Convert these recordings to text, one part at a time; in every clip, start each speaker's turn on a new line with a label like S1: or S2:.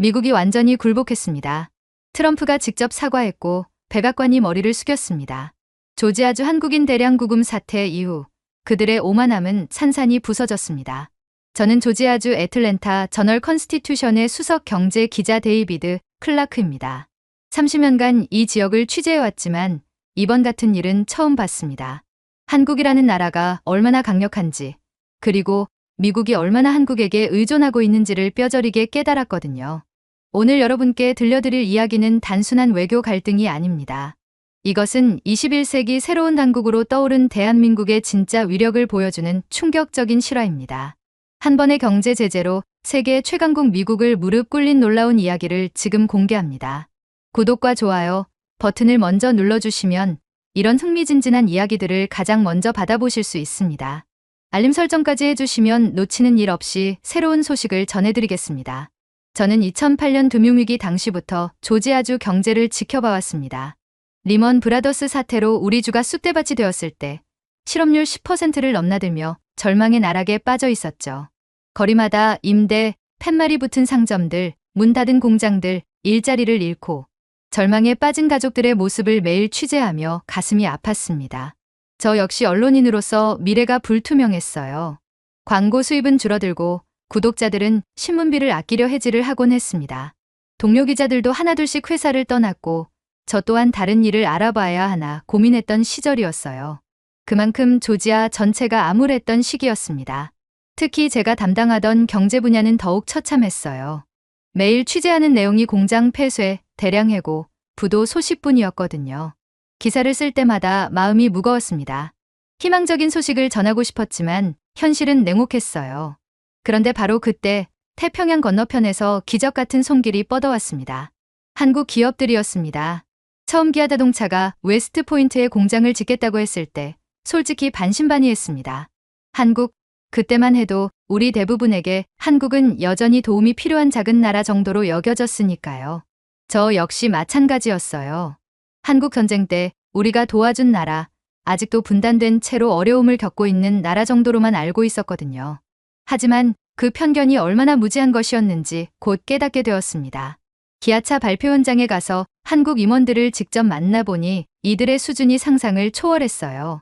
S1: 미국이 완전히 굴복했습니다. 트럼프가 직접 사과했고 백악관이 머리를 숙였습니다. 조지아주 한국인 대량 구금 사태 이후 그들의 오만함은 산산이 부서졌습니다. 저는 조지아주 애틀랜타 저널 컨스티튜션의 수석 경제 기자 데이비드 클라크입니다. 30년간 이 지역을 취재해왔지만 이번 같은 일은 처음 봤습니다. 한국이라는 나라가 얼마나 강력한지, 그리고 미국이 얼마나 한국에게 의존하고 있는지를 뼈저리게 깨달았거든요. 오늘 여러분께 들려드릴 이야기는 단순한 외교 갈등이 아닙니다. 이것은 21세기 새로운 강국으로 떠오른 대한민국의 진짜 위력을 보여주는 충격적인 실화입니다. 한 번의 경제 제재로 세계 최강국 미국을 무릎 꿇린 놀라운 이야기를 지금 공개합니다. 구독과 좋아요 버튼을 먼저 눌러주시면 이런 흥미진진한 이야기들을 가장 먼저 받아보실 수 있습니다. 알림 설정까지 해주시면 놓치는 일 없이 새로운 소식을 전해드리겠습니다. 저는 2008년 금융위기 당시부터 조지아주 경제를 지켜봐왔습니다. 리먼 브라더스 사태로 우리 주가 쑥대밭이 되었을 때 실업률 10%를 넘나들며 절망의 나락에 빠져 있었죠. 거리마다 임대, 팻말이 붙은 상점들, 문 닫은 공장들, 일자리를 잃고 절망에 빠진 가족들의 모습을 매일 취재하며 가슴이 아팠습니다. 저 역시 언론인으로서 미래가 불투명했어요. 광고 수입은 줄어들고 구독자들은 신문비를 아끼려 해지를 하곤 했습니다. 동료 기자들도 하나둘씩 회사를 떠났고 저 또한 다른 일을 알아봐야 하나 고민했던 시절이었어요. 그만큼 조지아 전체가 암울했던 시기였습니다. 특히 제가 담당하던 경제 분야는 더욱 처참했어요. 매일 취재하는 내용이 공장 폐쇄, 대량 해고, 부도 소식뿐이었거든요. 기사를 쓸 때마다 마음이 무거웠습니다. 희망적인 소식을 전하고 싶었지만 현실은 냉혹했어요. 그런데 바로 그때 태평양 건너편에서 기적 같은 손길이 뻗어왔습니다. 한국 기업들이었습니다. 처음 기아자동차가 웨스트포인트에 공장을 짓겠다고 했을 때 솔직히 반신반의했습니다. 한국, 그때만 해도 우리 대부분에게 한국은 여전히 도움이 필요한 작은 나라 정도로 여겨졌으니까요. 저 역시 마찬가지였어요. 한국 전쟁 때 우리가 도와준 나라, 아직도 분단된 채로 어려움을 겪고 있는 나라 정도로만 알고 있었거든요. 하지만 그 편견이 얼마나 무지한 것이었는지 곧 깨닫게 되었습니다. 기아차 발표 현장에 가서 한국 임원들을 직접 만나보니 이들의 수준이 상상을 초월했어요.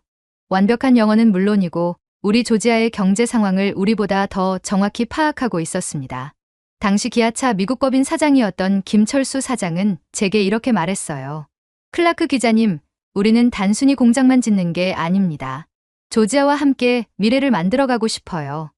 S1: 완벽한 영어는 물론이고 우리 조지아의 경제 상황을 우리보다 더 정확히 파악하고 있었습니다. 당시 기아차 미국법인 사장이었던 김철수 사장은 제게 이렇게 말했어요. 클라크 기자님, 우리는 단순히 공장만 짓는 게 아닙니다. 조지아와 함께 미래를 만들어가고 싶어요.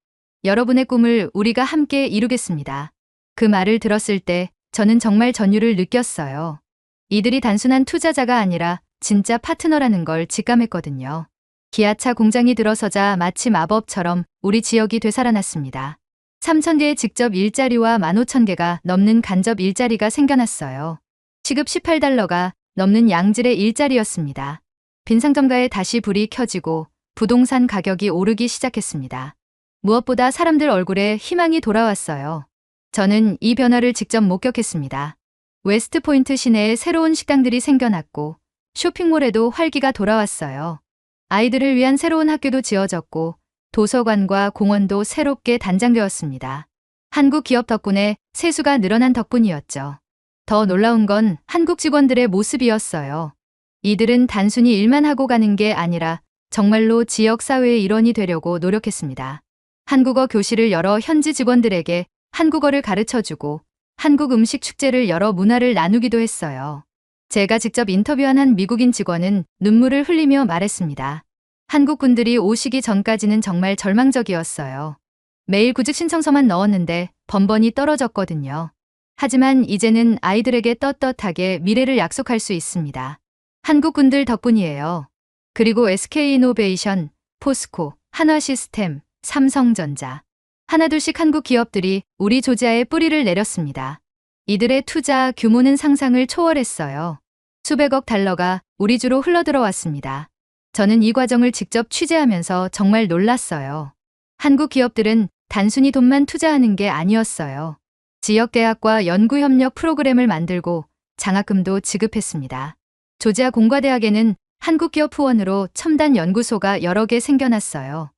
S1: 여러분의 꿈을 우리가 함께 이루겠습니다. 그 말을 들었을 때 저는 정말 전율을 느꼈어요. 이들이 단순한 투자자가 아니라 진짜 파트너라는 걸 직감했거든요. 기아차 공장이 들어서자 마치 마법처럼 우리 지역이 되살아났습니다. 3,000개의 직접 일자리와 15,000개가 넘는 간접 일자리가 생겨났어요. 시급 $18가 넘는 양질의 일자리였습니다. 빈 상점가에 다시 불이 켜지고 부동산 가격이 오르기 시작했습니다. 무엇보다 사람들 얼굴에 희망이 돌아왔어요. 저는 이 변화를 직접 목격했습니다. 웨스트포인트 시내에 새로운 식당들이 생겨났고 쇼핑몰에도 활기가 돌아왔어요. 아이들을 위한 새로운 학교도 지어졌고 도서관과 공원도 새롭게 단장되었습니다. 한국 기업 덕분에 세수가 늘어난 덕분이었죠. 더 놀라운 건 한국 직원들의 모습이었어요. 이들은 단순히 일만 하고 가는 게 아니라 정말로 지역사회의 일원이 되려고 노력했습니다. 한국어 교실을 열어 현지 직원들에게 한국어를 가르쳐주고 한국 음식 축제를 열어 문화를 나누기도 했어요. 제가 직접 인터뷰한 한 미국인 직원은 눈물을 흘리며 말했습니다. 한국 군들이 오시기 전까지는 정말 절망적이었어요. 매일 구직 신청서만 넣었는데 번번이 떨어졌거든요. 하지만 이제는 아이들에게 떳떳하게 미래를 약속할 수 있습니다. 한국 군들 덕분이에요. 그리고 SK이노베이션, 포스코, 한화시스템, 삼성전자. 하나둘씩 한국 기업들이 우리 조지아에 뿌리를 내렸습니다. 이들의 투자 규모는 상상을 초월했어요. 수백억 달러가 우리 주로 흘러들어왔습니다. 저는 이 과정을 직접 취재하면서 정말 놀랐어요. 한국 기업들은 단순히 돈만 투자하는 게 아니었어요. 지역대학과 연구협력 프로그램을 만들고 장학금도 지급했습니다. 조지아 공과대학에는 한국 기업 후원으로 첨단 연구소가 여러 개 생겨났어요.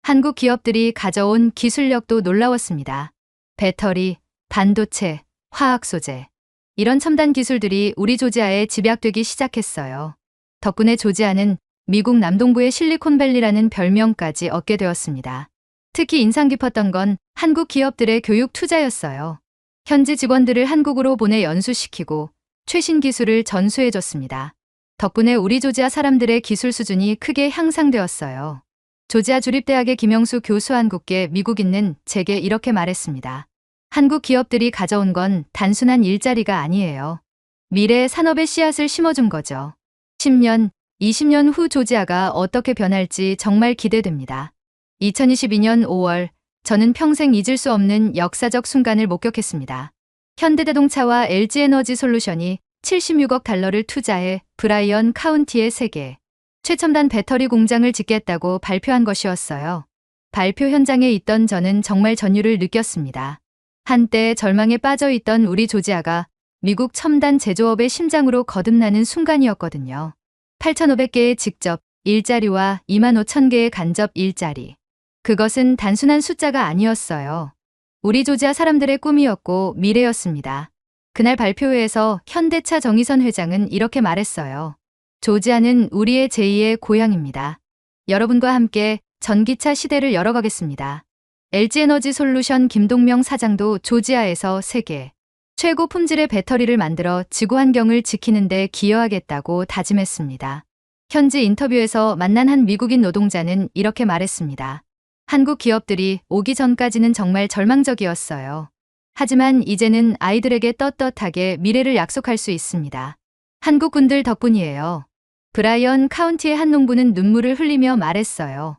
S1: 한국 기업들이 가져온 기술력도 놀라웠습니다. 배터리, 반도체, 화학 소재. 이런 첨단 기술들이 우리 조지아에 집약되기 시작했어요. 덕분에 조지아는 미국 남동부의 실리콘밸리라는 별명까지 얻게 되었습니다. 특히 인상 깊었던 건 한국 기업들의 교육 투자였어요. 현지 직원들을 한국으로 보내 연수시키고 최신 기술을 전수해줬습니다. 덕분에 우리 조지아 사람들의 기술 수준이 크게 향상되었어요. 조지아 주립대학의 김영수 교수 한국계 미국인은 제게 이렇게 말했습니다. 한국 기업들이 가져온 건 단순한 일자리가 아니에요. 미래의 산업의 씨앗을 심어준 거죠. 10년, 20년 후 조지아가 어떻게 변할지 정말 기대됩니다. 2022년 5월, 저는 평생 잊을 수 없는 역사적 순간을 목격했습니다. 현대자동차와 LG에너지솔루션이 76억 달러를 투자해 브라이언 카운티의 세계 최첨단 배터리 공장을 짓겠다고 발표한 것이었어요. 발표 현장에 있던 저는 정말 전율을 느꼈습니다. 한때 절망에 빠져 있던 우리 조지아가 미국 첨단 제조업의 심장으로 거듭나는 순간이었거든요. 8,500개의 직접 일자리와 25,000개의 간접 일자리. 그것은 단순한 숫자가 아니었어요. 우리 조지아 사람들의 꿈이었고 미래였습니다. 그날 발표회에서 현대차 정의선 회장은 이렇게 말했어요. 조지아는 우리의 제2의 고향입니다. 여러분과 함께 전기차 시대를 열어가겠습니다. LG에너지솔루션 김동명 사장도 조지아에서 세계 최고 품질의 배터리를 만들어 지구 환경을 지키는 데 기여하겠다고 다짐했습니다. 현지 인터뷰에서 만난 한 미국인 노동자는 이렇게 말했습니다. 한국 기업들이 오기 전까지는 정말 절망적이었어요. 하지만 이제는 아이들에게 떳떳하게 미래를 약속할 수 있습니다. 한국 군들 덕분이에요. 브라이언 카운티의 한 농부는 눈물을 흘리며 말했어요.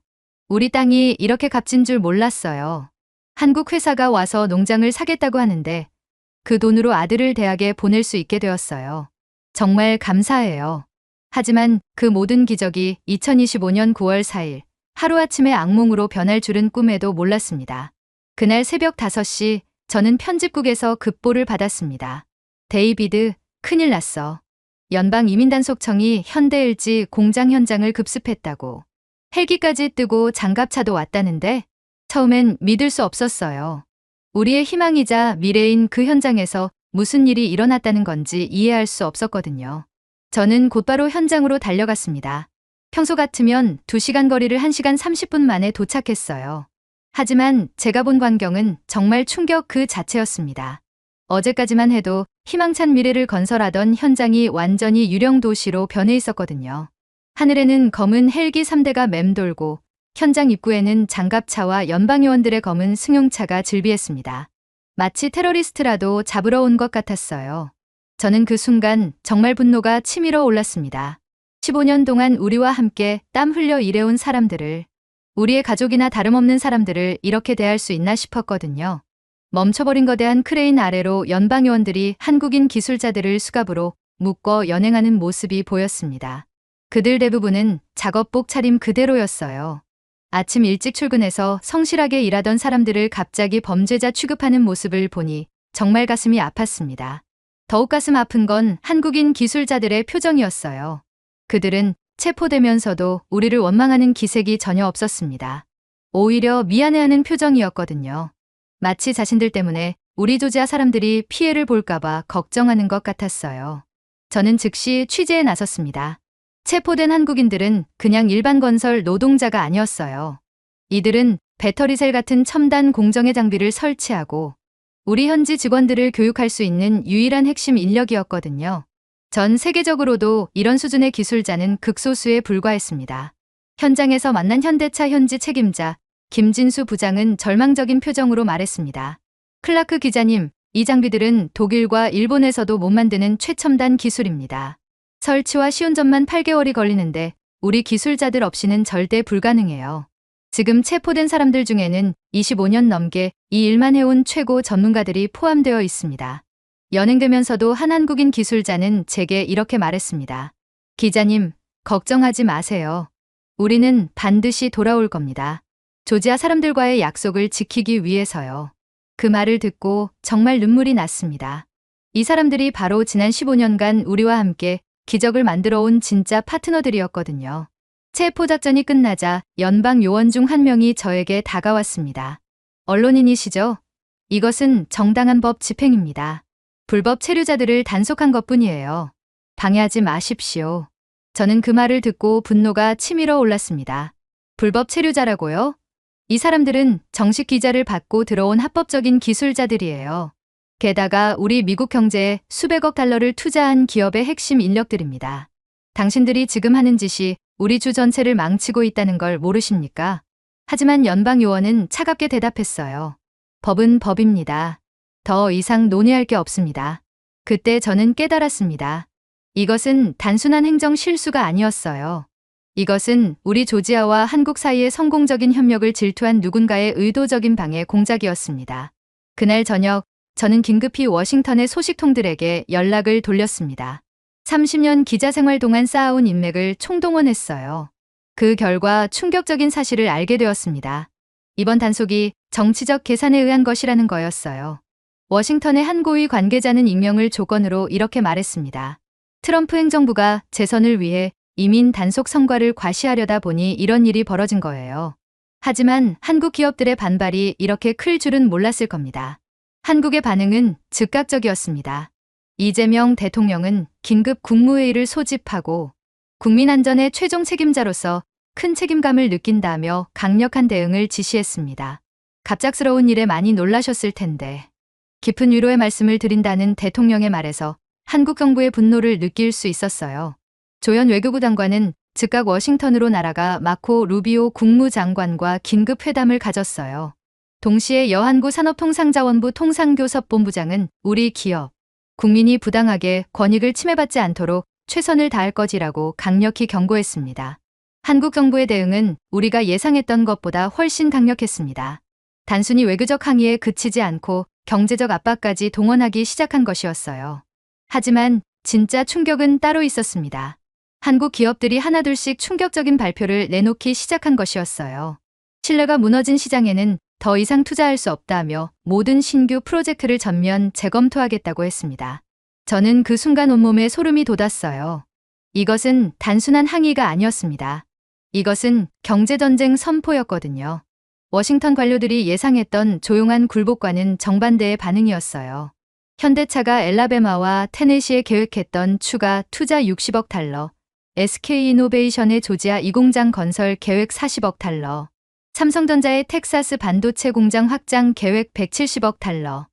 S1: 우리 땅이 이렇게 값진 줄 몰랐어요. 한국 회사가 와서 농장을 사겠다고 하는데 그 돈으로 아들을 대학에 보낼 수 있게 되었어요. 정말 감사해요. 하지만 그 모든 기적이 2025년 9월 4일 하루아침에 악몽으로 변할 줄은 꿈에도 몰랐습니다. 그날 새벽 5시 저는 편집국에서 급보를 받았습니다. 데이비드, 큰일 났어. 연방이민단속청이 현대LG 공장 현장을 급습했다고. 헬기까지 뜨고 장갑차도 왔다는데 처음엔 믿을 수 없었어요. 우리의 희망이자 미래인 그 현장에서 무슨 일이 일어났다는 건지 이해할 수 없었거든요. 저는 곧바로 현장으로 달려갔습니다. 평소 같으면 2시간 거리를 1시간 30분 만에 도착했어요. 하지만 제가 본 광경은 정말 충격 그 자체였습니다. 어제까지만 해도 희망찬 미래를 건설하던 현장이 완전히 유령 도시로 변해 있었거든요. 하늘에는 검은 헬기 3대가 맴돌고 현장 입구에는 장갑차와 연방요원들의 검은 승용차가 질비했습니다. 마치 테러리스트라도 잡으러 온 것 같았어요. 저는 그 순간 정말 분노가 치밀어 올랐습니다. 15년 동안 우리와 함께 땀 흘려 일해온 사람들을, 우리의 가족이나 다름없는 사람들을 이렇게 대할 수 있나 싶었거든요. 멈춰버린 거대한 크레인 아래로 연방요원들이 한국인 기술자들을 수갑으로 묶어 연행하는 모습이 보였습니다. 그들 대부분은 작업복 차림 그대로였어요. 아침 일찍 출근해서 성실하게 일하던 사람들을 갑자기 범죄자 취급하는 모습을 보니 정말 가슴이 아팠습니다. 더욱 가슴 아픈 건 한국인 기술자들의 표정이었어요. 그들은 체포되면서도 우리를 원망하는 기색이 전혀 없었습니다. 오히려 미안해하는 표정이었거든요. 마치 자신들 때문에 우리 조지아 사람들이 피해를 볼까봐 걱정하는 것 같았어요. 저는 즉시 취재에 나섰습니다. 체포된 한국인들은 그냥 일반 건설 노동자가 아니었어요. 이들은 배터리셀 같은 첨단 공정의 장비를 설치하고 우리 현지 직원들을 교육할 수 있는 유일한 핵심 인력이었거든요. 전 세계적으로도 이런 수준의 기술자는 극소수에 불과했습니다. 현장에서 만난 현대차 현지 책임자 김진수 부장은 절망적인 표정으로 말했습니다. 클라크 기자님, 이 장비들은 독일과 일본에서도 못 만드는 최첨단 기술입니다. 설치와 시운전만 8개월이 걸리는데 우리 기술자들 없이는 절대 불가능해요. 지금 체포된 사람들 중에는 25년 넘게 이 일만 해온 최고 전문가들이 포함되어 있습니다. 연행되면서도 한 한국인 기술자는 제게 이렇게 말했습니다. 기자님, 걱정하지 마세요. 우리는 반드시 돌아올 겁니다. 조지아 사람들과의 약속을 지키기 위해서요. 그 말을 듣고 정말 눈물이 났습니다. 이 사람들이 바로 지난 15년간 우리와 함께 기적을 만들어 온 진짜 파트너들이었거든요. 체포작전이 끝나자 연방 요원 중 한 명이 저에게 다가왔습니다. 언론인이시죠? 이것은 정당한 법 집행입니다. 불법 체류자들을 단속한 것뿐이에요. 방해하지 마십시오. 저는 그 말을 듣고 분노가 치밀어 올랐습니다. 불법 체류자라고요? 이 사람들은 정식 비자를 받고 들어온 합법적인 기술자들이에요. 게다가 우리 미국 경제에 수백억 달러를 투자한 기업의 핵심 인력들입니다. 당신들이 지금 하는 짓이 우리 주 전체를 망치고 있다는 걸 모르십니까? 하지만 연방요원은 차갑게 대답했어요. 법은 법입니다. 더 이상 논의할 게 없습니다. 그때 저는 깨달았습니다. 이것은 단순한 행정 실수가 아니었어요. 이것은 우리 조지아와 한국 사이의 성공적인 협력을 질투한 누군가의 의도적인 방해 공작이었습니다. 그날 저녁, 저는 긴급히 워싱턴의 소식통들에게 연락을 돌렸습니다. 30년 기자 생활 동안 쌓아온 인맥을 총동원했어요. 그 결과 충격적인 사실을 알게 되었습니다. 이번 단속이 정치적 계산에 의한 것이라는 거였어요. 워싱턴의 한 고위 관계자는 익명을 조건으로 이렇게 말했습니다. 트럼프 행정부가 재선을 위해 이민 단속 성과를 과시하려다 보니 이런 일이 벌어진 거예요. 하지만 한국 기업들의 반발이 이렇게 클 줄은 몰랐을 겁니다. 한국의 반응은 즉각적이었습니다. 이재명 대통령은 긴급 국무회의를 소집하고 국민 안전의 최종 책임자로서 큰 책임감을 느낀다며 강력한 대응을 지시했습니다. 갑작스러운 일에 많이 놀라셨을 텐데 깊은 위로의 말씀을 드린다는 대통령의 말에서 한국 정부의 분노를 느낄 수 있었어요. 조현 외교부 장관은 즉각 워싱턴으로 날아가 마코 루비오 국무장관과 긴급 회담을 가졌어요. 동시에 여한구 산업통상자원부 통상교섭본부장은 우리 기업, 국민이 부당하게 권익을 침해받지 않도록 최선을 다할 것이라고 강력히 경고했습니다. 한국 정부의 대응은 우리가 예상했던 것보다 훨씬 강력했습니다. 단순히 외교적 항의에 그치지 않고 경제적 압박까지 동원하기 시작한 것이었어요. 하지만 진짜 충격은 따로 있었습니다. 한국 기업들이 하나둘씩 충격적인 발표를 내놓기 시작한 것이었어요. 신뢰가 무너진 시장에는 더 이상 투자할 수 없다며 모든 신규 프로젝트를 전면 재검토하겠다고 했습니다. 저는 그 순간 온몸에 소름이 돋았어요. 이것은 단순한 항의가 아니었습니다. 이것은 경제전쟁 선포였거든요. 워싱턴 관료들이 예상했던 조용한 굴복과는 정반대의 반응이었어요. 현대차가 엘라베마와 테네시에 계획했던 추가 투자 60억 달러, SK이노베이션의 조지아 2공장 건설 계획 40억 달러, 삼성전자의 텍사스 반도체 공장 확장 계획 170억 달러.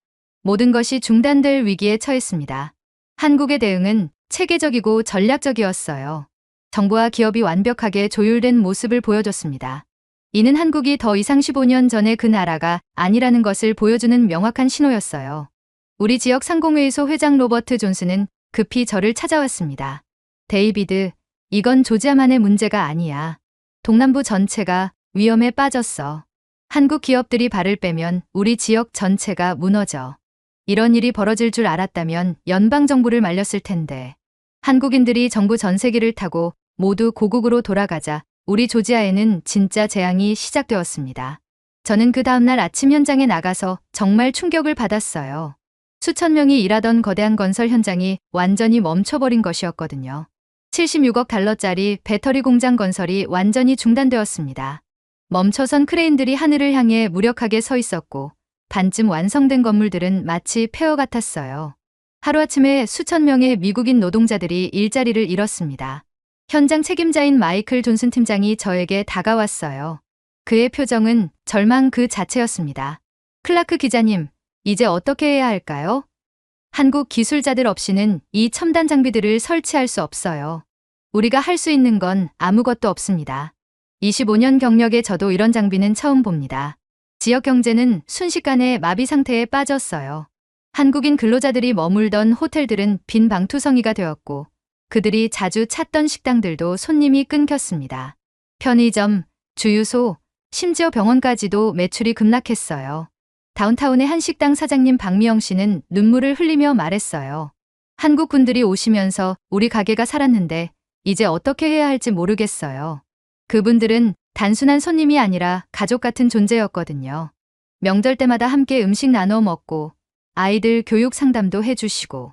S1: 모든 것이 중단될 위기에 처했습니다. 한국의 대응은 체계적이고 전략적이었어요. 정부와 기업이 완벽하게 조율된 모습을 보여줬습니다. 이는 한국이 더 이상 15년 전의 그 나라가 아니라는 것을 보여주는 명확한 신호였어요. 우리 지역 상공회의소 회장 로버트 존슨은 급히 저를 찾아왔습니다. 데이비드, 이건 조지아만의 문제가 아니야. 동남부 전체가 위험에 빠졌어. 한국 기업들이 발을 빼면 우리 지역 전체가 무너져. 이런 일이 벌어질 줄 알았다면 연방정부를 말렸을 텐데. 한국인들이 정부 전세기를 타고 모두 고국으로 돌아가자 우리 조지아에는 진짜 재앙이 시작되었습니다. 저는 그 다음날 아침 현장에 나가서 정말 충격을 받았어요. 수천 명이 일하던 거대한 건설 현장이 완전히 멈춰버린 것이었거든요. 76억 달러짜리 배터리 공장 건설이 완전히 중단되었습니다. 멈춰선 크레인들이 하늘을 향해 무력하게 서 있었고 반쯤 완성된 건물들은 마치 폐허 같았어요. 하루아침에 수천 명의 미국인 노동자들이 일자리를 잃었습니다. 현장 책임자인 마이클 존슨 팀장이 저에게 다가왔어요. 그의 표정은 절망 그 자체였습니다. 클라크 기자님, 이제 어떻게 해야 할까요? 한국 기술자들 없이는 이 첨단 장비들을 설치할 수 없어요. 우리가 할 수 있는 건 아무것도 없습니다. 25년 경력에 저도 이런 장비는 처음 봅니다. 지역 경제는 순식간에 마비 상태에 빠졌어요. 한국인 근로자들이 머물던 호텔들은 빈 방투성이가 되었고 그들이 자주 찾던 식당들도 손님이 끊겼습니다. 편의점, 주유소, 심지어 병원까지도 매출이 급락했어요. 다운타운의 한 식당 사장님 박미영 씨는 눈물을 흘리며 말했어요. 한국 분들이 오시면서 우리 가게가 살았는데 이제 어떻게 해야 할지 모르겠어요. 그분들은 단순한 손님이 아니라 가족 같은 존재였거든요. 명절 때마다 함께 음식 나눠 먹고 아이들 교육 상담도 해주시고.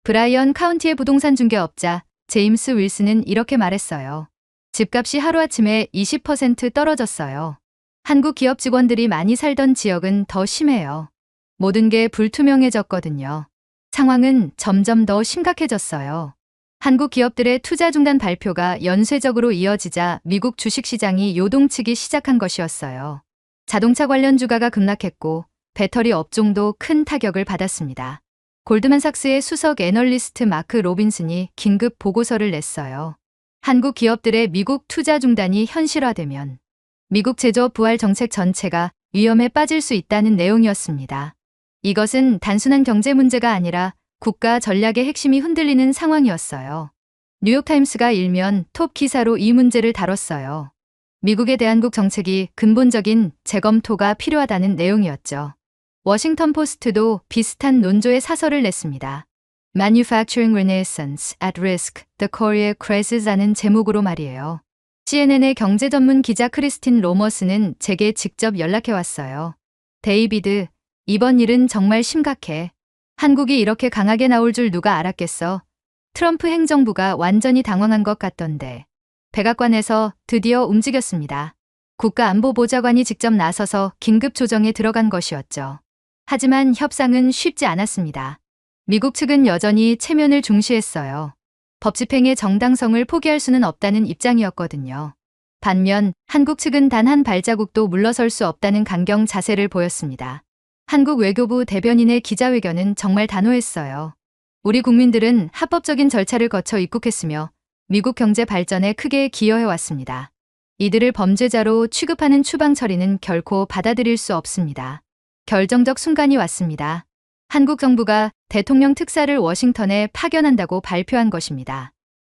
S1: 브라이언 카운티의 부동산 중개업자 제임스 윌슨은 이렇게 말했어요. 집값이 하루아침에 20% 떨어졌어요. 한국 기업 직원들이 많이 살던 지역은 더 심해요. 모든 게 불투명해졌거든요. 상황은 점점 더 심각해졌어요. 한국 기업들의 투자 중단 발표가 연쇄적으로 이어지자 미국 주식시장이 요동치기 시작한 것이었어요. 자동차 관련 주가가 급락했고 배터리 업종도 큰 타격을 받았습니다. 골드만삭스의 수석 애널리스트 마크 로빈슨이 긴급 보고서를 냈어요. 한국 기업들의 미국 투자 중단이 현실화되면 미국 제조업 부활 정책 전체가 위험에 빠질 수 있다는 내용이었습니다. 이것은 단순한 경제 문제가 아니라 국가 전략의 핵심이 흔들리는 상황이었어요. 뉴욕타임스가 일면 톱 기사로 이 문제를 다뤘어요. 미국의 대한국 정책이 근본적인 재검토가 필요하다는 내용이었죠. 워싱턴 포스트도 비슷한 논조의 사설을 냈습니다. Manufacturing Renaissance at Risk, The Korea Crisis라는 제목으로 말이에요. CNN의 경제 전문 기자 크리스틴 로머스는 제게 직접 연락해 왔어요. 데이비드, 이번 일은 정말 심각해. 한국이 이렇게 강하게 나올 줄 누가 알았겠어. 트럼프 행정부가 완전히 당황한 것 같던데. 백악관에서 드디어 움직였습니다. 국가안보보좌관이 직접 나서서 긴급 조정에 들어간 것이었죠. 하지만 협상은 쉽지 않았습니다. 미국 측은 여전히 체면을 중시했어요. 법 집행의 정당성을 포기할 수는 없다는 입장이었거든요. 반면 한국 측은 단 한 발자국도 물러설 수 없다는 강경 자세를 보였습니다. 한국 외교부 대변인의 기자회견은 정말 단호했어요. 우리 국민들은 합법적인 절차를 거쳐 입국했으며 미국 경제 발전에 크게 기여해왔습니다. 이들을 범죄자로 취급하는 추방 처리는 결코 받아들일 수 없습니다. 결정적 순간이 왔습니다. 한국 정부가 대통령 특사를 워싱턴에 파견한다고 발표한 것입니다.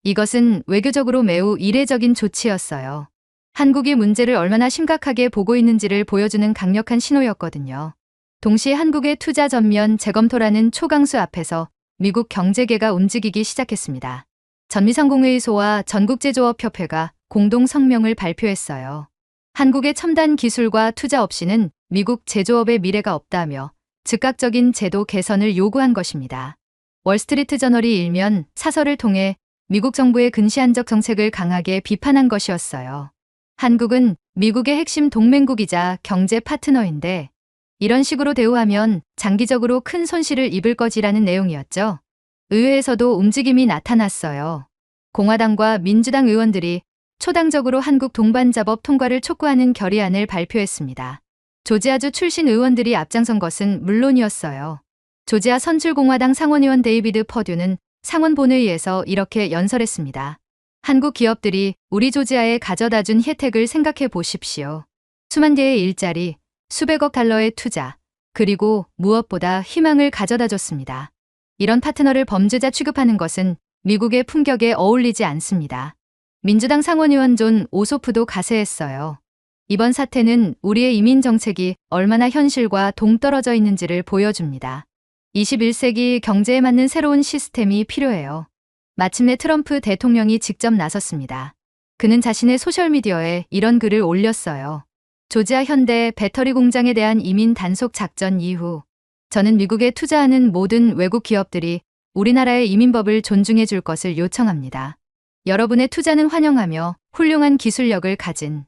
S1: 이것은 외교적으로 매우 이례적인 조치였어요. 한국이 문제를 얼마나 심각하게 보고 있는지를 보여주는 강력한 신호였거든요. 동시에 한국의 투자 전면 재검토라는 초강수 앞에서 미국 경제계가 움직이기 시작했습니다. 전미상공회의소와 전국제조업협회가 공동 성명을 발표했어요. 한국의 첨단 기술과 투자 없이는 미국 제조업의 미래가 없다며 즉각적인 제도 개선을 요구한 것입니다. 월스트리트 저널이 일면 사설을 통해 미국 정부의 근시안적 정책을 강하게 비판한 것이었어요. 한국은 미국의 핵심 동맹국이자 경제 파트너인데 이런 식으로 대우하면 장기적으로 큰 손실을 입을 거지라는 내용이었죠. 의회에서도 움직임이 나타났어요. 공화당과 민주당 의원들이 초당적으로 한국 동반자법 통과를 촉구하는 결의안을 발표했습니다. 조지아주 출신 의원들이 앞장선 것은 물론이었어요. 조지아 선출공화당 상원의원 데이비드 퍼듀는 상원 본회의에서 이렇게 연설했습니다. 한국 기업들이 우리 조지아에 가져다준 혜택을 생각해 보십시오. 수만 개의 일자리, 수백억 달러의 투자, 그리고 무엇보다 희망을 가져다 줬습니다. 이런 파트너를 범죄자 취급하는 것은 미국의 품격에 어울리지 않습니다. 민주당 상원의원 존 오소프도 가세했어요. 이번 사태는 우리의 이민 정책이 얼마나 현실과 동떨어져 있는지를 보여줍니다. 21세기 경제에 맞는 새로운 시스템이 필요해요. 마침내 트럼프 대통령이 직접 나섰습니다. 그는 자신의 소셜미디어에 이런 글을 올렸어요. 조지아 현대 배터리 공장에 대한 이민 단속 작전 이후 저는 미국에 투자하는 모든 외국 기업들이 우리나라의 이민법을 존중해 줄 것을 요청합니다. 여러분의 투자는 환영하며 훌륭한 기술력을 가진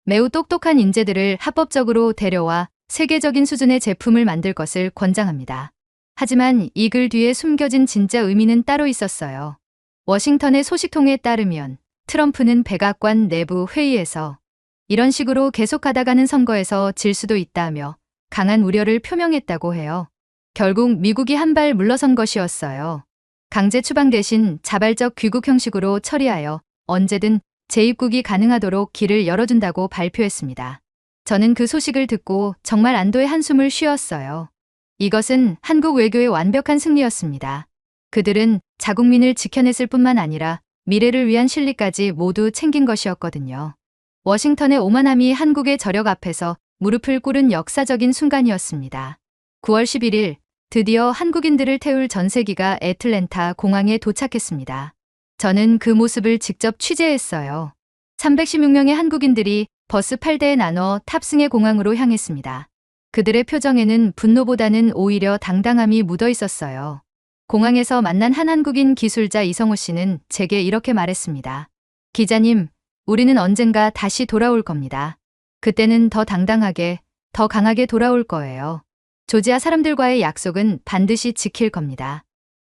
S1: 매우 똑똑한 인재들을 합법적으로 데려와 세계적인 수준의 제품을 만들 것을 권장합니다. 하지만 이 글 뒤에 숨겨진 진짜 의미는 따로 있었어요. 워싱턴의 소식통에 따르면 트럼프는 백악관 내부 회의에서 이런 식으로 계속하다가는 선거에서 질 수도 있다며 강한 우려를 표명했다고 해요. 결국 미국이 한 발 물러선 것이었어요. 강제 추방 대신 자발적 귀국 형식으로 처리하여 언제든 재입국이 가능하도록 길을 열어준다고 발표했습니다. 저는 그 소식을 듣고 정말 안도의 한숨을 쉬었어요. 이것은 한국 외교의 완벽한 승리였습니다. 그들은 자국민을 지켜냈을 뿐만 아니라 미래를 위한 실리까지 모두 챙긴 것이었거든요. 워싱턴의 오만함이 한국의 저력 앞에서 무릎을 꿇은 역사적인 순간이었습니다. 9월 11일 드디어 한국인들을 태울 전세기가 애틀랜타 공항에 도착했습니다. 저는 그 모습을 직접 취재했어요. 316명의 한국인들이 버스 8대에 나눠 탑승해 공항으로 향했습니다. 그들의 표정에는 분노보다는 오히려 당당함이 묻어 있었어요. 공항에서 만난 한 한국인 기술자 이성호 씨는 제게 이렇게 말했습니다. 기자님, 우리는 언젠가 다시 돌아올 겁니다. 그때는 더 당당하게, 더 강하게 돌아올 거예요. 조지아 사람들과의 약속은 반드시 지킬 겁니다.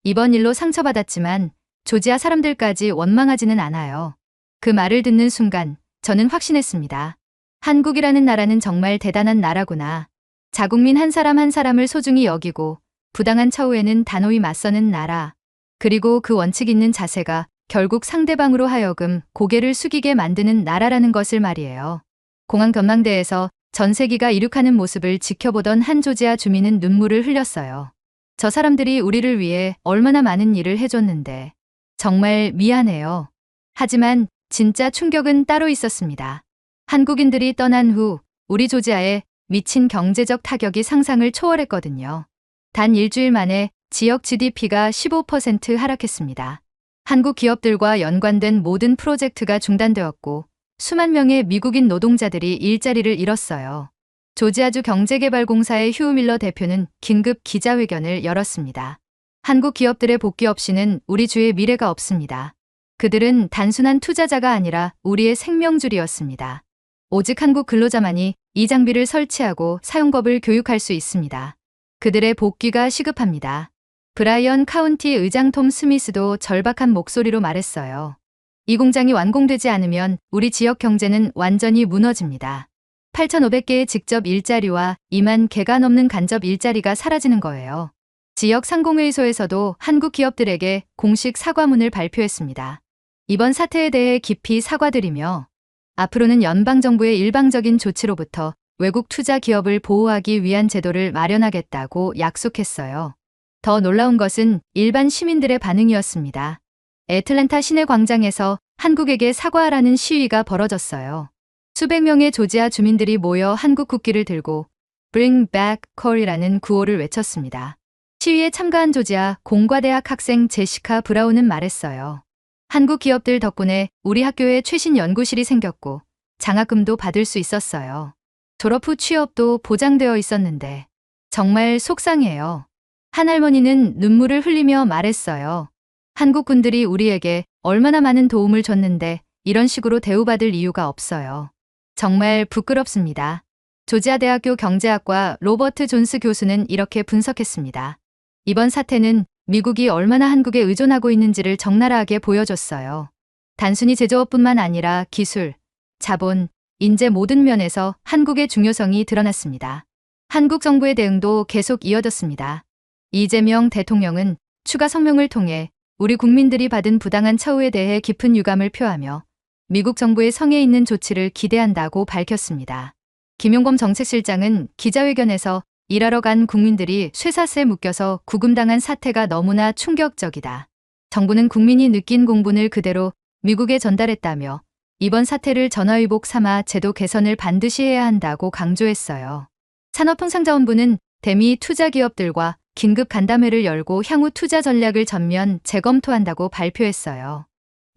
S1: 이번 일로 상처받았지만 조지아 사람들까지 원망하지는 않아요. 그 말을 듣는 순간 저는 확신했습니다. 한국이라는 나라는 정말 대단한 나라구나. 자국민 한 사람 한 사람을 소중히 여기고 부당한 처우에는 단호히 맞서는 나라. 그리고 그 원칙 있는 자세가 결국 상대방으로 하여금 고개를 숙이게 만드는 나라라는 것을 말이에요. 공항 전망대에서 전세기가 이륙하는 모습을 지켜보던 한 조지아 주민은 눈물을 흘렸어요. 저 사람들이 우리를 위해 얼마나 많은 일을 해줬는데 정말 미안해요. 하지만 진짜 충격은 따로 있었습니다. 한국인들이 떠난 후 우리 조지아에 미친 경제적 타격이 상상을 초월했거든요. 단 일주일 만에 지역 GDP가 15% 하락했습니다. 한국 기업들과 연관된 모든 프로젝트가 중단되었고 수만 명의 미국인 노동자들이 일자리를 잃었어요. 조지아주 경제개발공사의 휴 밀러 대표는 긴급 기자회견을 열었습니다. 한국 기업들의 복귀 없이는 우리 주의 미래가 없습니다. 그들은 단순한 투자자가 아니라 우리의 생명줄이었습니다. 오직 한국 근로자만이 이 장비를 설치하고 사용법을 교육할 수 있습니다. 그들의 복귀가 시급합니다. 브라이언 카운티 의장 톰 스미스도 절박한 목소리로 말했어요. 이 공장이 완공되지 않으면 우리 지역 경제는 완전히 무너집니다. 8,500개의 직접 일자리와 2만 개가 넘는 간접 일자리가 사라지는 거예요. 지역 상공회의소에서도 한국 기업들에게 공식 사과문을 발표했습니다. 이번 사태에 대해 깊이 사과드리며 앞으로는 연방정부의 일방적인 조치로부터 외국 투자 기업을 보호하기 위한 제도를 마련하겠다고 약속했어요. 더 놀라운 것은 일반 시민들의 반응이었습니다. 애틀랜타 시내 광장에서 한국에게 사과하라는 시위가 벌어졌어요. 수백 명의 조지아 주민들이 모여 한국 국기를 들고 Bring Back Coal이라는 구호를 외쳤습니다. 시위에 참가한 조지아 공과대학 학생 제시카 브라운은 말했어요. 한국 기업들 덕분에 우리 학교에 최신 연구실이 생겼고 장학금도 받을 수 있었어요. 졸업 후 취업도 보장되어 있었는데 정말 속상해요. 한 할머니는 눈물을 흘리며 말했어요. 한국 군들이 우리에게 얼마나 많은 도움을 줬는데 이런 식으로 대우받을 이유가 없어요. 정말 부끄럽습니다. 조지아 대학교 경제학과 로버트 존스 교수는 이렇게 분석했습니다. 이번 사태는 미국이 얼마나 한국에 의존하고 있는지를 적나라하게 보여줬어요. 단순히 제조업뿐만 아니라 기술, 자본, 인재 모든 면에서 한국의 중요성이 드러났습니다. 한국 정부의 대응도 계속 이어졌습니다. 이재명 대통령은 추가 성명을 통해 우리 국민들이 받은 부당한 처우에 대해 깊은 유감을 표하며 미국 정부의 성에 있는 조치를 기대한다고 밝혔습니다. 김용범 정책실장은 기자회견에서 일하러 간 국민들이 쇠사슬에 묶여서 구금당한 사태가 너무나 충격적이다. 정부는 국민이 느낀 공분을 그대로 미국에 전달했다며 이번 사태를 전화위복 삼아 제도 개선을 반드시 해야 한다고 강조했어요. 산업통상자원부는 대미 투자기업들과 긴급 간담회를 열고 향후 투자 전략을 전면 재검토한다고 발표했어요.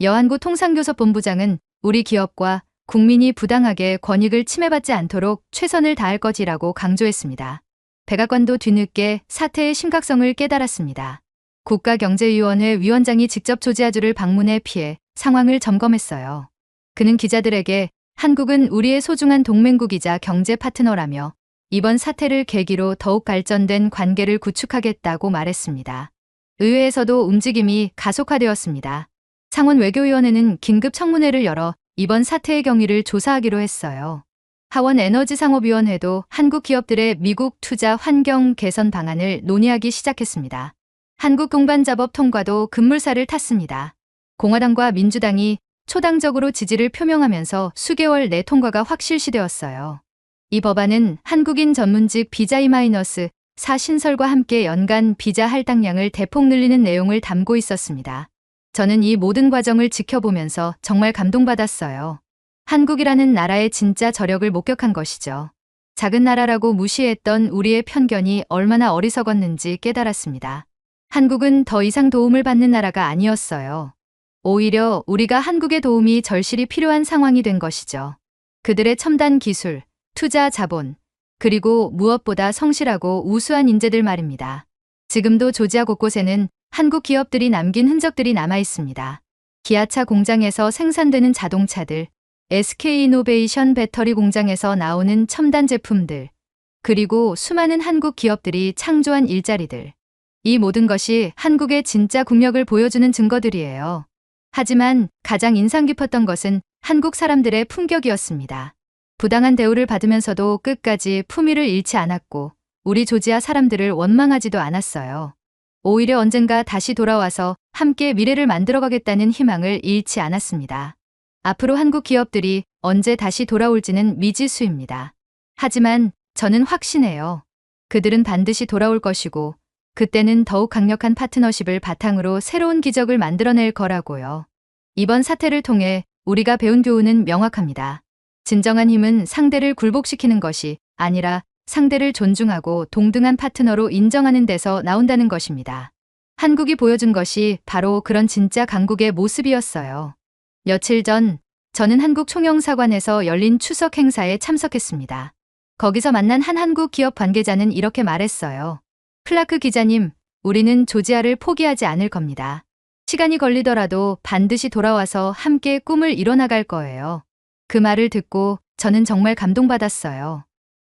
S1: 여한구 통상교섭본부장은 우리 기업과 국민이 부당하게 권익을 침해받지 않도록 최선을 다할 것이라고 강조했습니다. 백악관도 뒤늦게 사태의 심각성을 깨달았습니다. 국가경제위원회 위원장이 직접 조지아주를 방문해 피해 상황을 점검했어요. 그는 기자들에게 한국은 우리의 소중한 동맹국이자 경제 파트너라며 이번 사태를 계기로 더욱 발전된 관계를 구축하겠다고 말했습니다. 의회에서도 움직임이 가속화되었습니다. 상원 외교위원회는 긴급 청문회를 열어 이번 사태의 경위를 조사하기로 했어요. 하원 에너지상업위원회도 한국 기업들의 미국 투자 환경 개선 방안을 논의하기 시작했습니다. 한국 동반자법 통과도 급물살을 탔습니다. 공화당과 민주당이 초당적으로 지지를 표명하면서 수개월 내 통과가 확실시되었어요. 이 법안은 한국인 전문직 비자 E-4 신설과 함께 연간 비자 할당량을 대폭 늘리는 내용을 담고 있었습니다. 저는 이 모든 과정을 지켜보면서 정말 감동받았어요. 한국이라는 나라의 진짜 저력을 목격한 것이죠. 작은 나라라고 무시했던 우리의 편견이 얼마나 어리석었는지 깨달았습니다. 한국은 더 이상 도움을 받는 나라가 아니었어요. 오히려 우리가 한국의 도움이 절실히 필요한 상황이 된 것이죠. 그들의 첨단 기술, 투자 자본, 그리고 무엇보다 성실하고 우수한 인재들 말입니다. 지금도 조지아 곳곳에는 한국 기업들이 남긴 흔적들이 남아 있습니다. 기아차 공장에서 생산되는 자동차들, SK이노베이션 배터리 공장에서 나오는 첨단 제품들, 그리고 수많은 한국 기업들이 창조한 일자리들. 이 모든 것이 한국의 진짜 국력을 보여주는 증거들이에요. 하지만 가장 인상 깊었던 것은 한국 사람들의 품격이었습니다. 부당한 대우를 받으면서도 끝까지 품위를 잃지 않았고 우리 조지아 사람들을 원망하지도 않았어요. 오히려 언젠가 다시 돌아와서 함께 미래를 만들어가겠다는 희망을 잃지 않았습니다. 앞으로 한국 기업들이 언제 다시 돌아올지는 미지수입니다. 하지만 저는 확신해요. 그들은 반드시 돌아올 것이고 그때는 더욱 강력한 파트너십을 바탕으로 새로운 기적을 만들어낼 거라고요. 이번 사태를 통해 우리가 배운 교훈은 명확합니다. 진정한 힘은 상대를 굴복시키는 것이 아니라 상대를 존중하고 동등한 파트너로 인정하는 데서 나온다는 것입니다. 한국이 보여준 것이 바로 그런 진짜 강국의 모습이었어요. 며칠 전 저는 한국 총영사관에서 열린 추석 행사에 참석했습니다. 거기서 만난 한 한국 기업 관계자는 이렇게 말했어요. 클라크 기자님, 우리는 조지아를 포기하지 않을 겁니다. 시간이 걸리더라도 반드시 돌아와서 함께 꿈을 이뤄나갈 거예요. 그 말을 듣고 저는 정말 감동받았어요.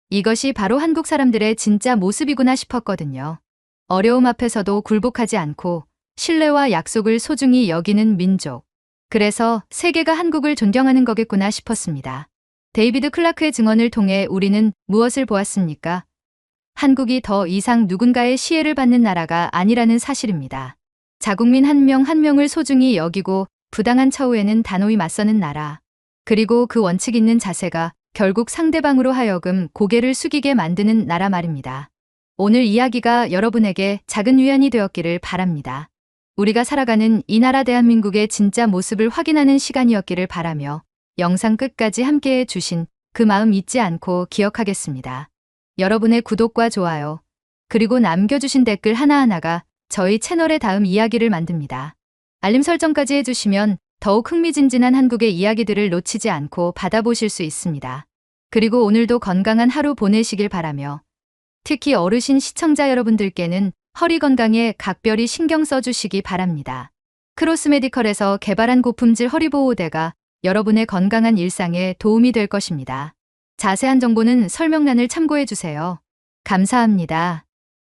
S1: 이것이 바로 한국 사람들의 진짜 모습이구나 싶었거든요. 어려움 앞에서도 굴복하지 않고 신뢰와 약속을 소중히 여기는 민족. 그래서 세계가 한국을 존경하는 거겠구나 싶었습니다. 데이비드 클라크의 증언을 통해 우리는 무엇을 보았습니까? 한국이 더 이상 누군가의 시혜를 받는 나라가 아니라는 사실입니다. 자국민 한 명 한 명을 소중히 여기고 부당한 처우에는 단호히 맞서는 나라. 그리고 그 원칙 있는 자세가 결국 상대방으로 하여금 고개를 숙이게 만드는 나라 말입니다. 오늘 이야기가 여러분에게 작은 위안이 되었기를 바랍니다. 우리가 살아가는 이 나라 대한민국의 진짜 모습을 확인하는 시간이었기를 바라며 영상 끝까지 함께해 주신 그 마음 잊지 않고 기억하겠습니다. 여러분의 구독과 좋아요, 그리고 남겨주신 댓글 하나하나가 저희 채널의 다음 이야기를 만듭니다. 알림 설정까지 해주시면 더욱 흥미진진한 한국의 이야기들을 놓치지 않고 받아보실 수 있습니다. 그리고 오늘도 건강한 하루 보내시길 바라며 특히 어르신 시청자 여러분들께는 허리 건강에 각별히 신경 써주시기 바랍니다. 크로스메디컬에서 개발한 고품질 허리보호대가 여러분의 건강한 일상에 도움이 될 것입니다. 자세한 정보는 설명란을 참고해 주세요. 감사합니다.